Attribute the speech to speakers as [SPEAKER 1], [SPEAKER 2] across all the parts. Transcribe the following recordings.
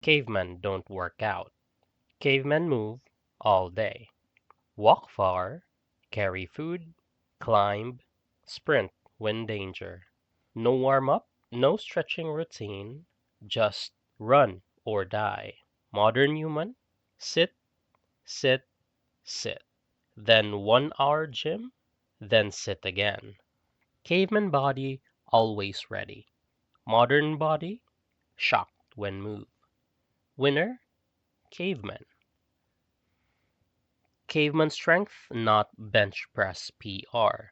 [SPEAKER 1] Cavemen don't work out. Cavemen move all day. Walk far, carry food, climb, sprint when danger. No warm up, no stretching routine, just run or die. Modern human, sit, sit, sit. Then 1 hour gym, then sit again. Caveman body always ready. Modern body shocked when moved. Winner, caveman. Caveman strength, not bench press PR.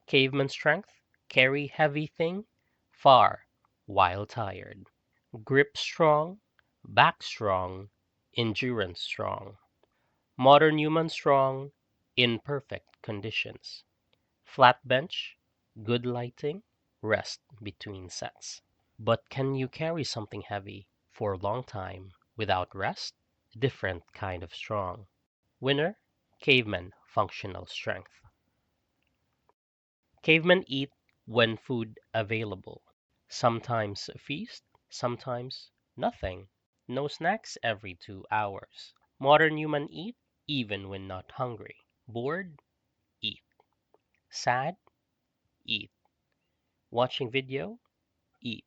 [SPEAKER 1] Caveman strength, carry heavy thing far while tired. Grip strong, back strong, endurance strong. Modern human strong in perfect conditions. Flat bench, good lighting, rest between sets. But can you carry something heavy for a long time without rest? Different kind of strong. Winner, caveman functional strength. Cavemen eat when food available. Sometimes a feast, sometimes nothing. No snacks every 2 hours. Modern human eat even when not hungry. Bored, eat. Sad, eat. Watching video, eat.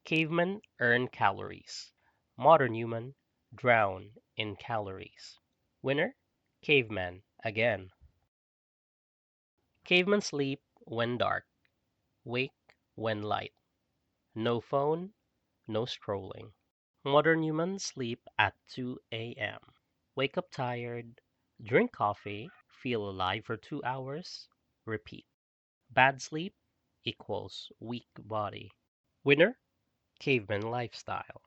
[SPEAKER 1] Cavemen earn calories. Modern human drown in calories. Winner, caveman again. Cavemen sleep when dark, wake when light. No phone, no scrolling. Modern humans sleep at 2 a.m. Wake up tired, drink coffee, feel alive for 2 hours, repeat. Bad sleep equals weak body. Winner, caveman lifestyle.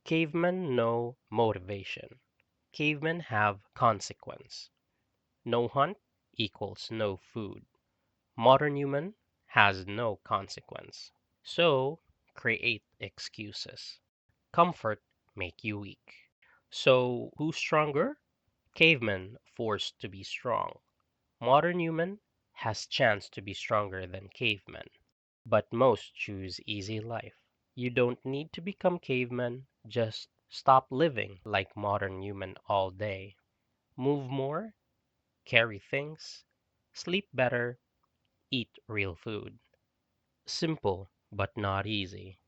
[SPEAKER 1] Cavemen know motivation. Cavemen have consequence. No hunt equals no food. Modern human has no consequence. So create excuses. Comfort make you weak. So who's stronger? Caveman forced to be strong. Modern human has chance to be stronger than caveman. But most choose easy life. You don't need to become caveman, just stop living like modern human all day. Move more, carry things, sleep better, eat real food. Simple but not easy.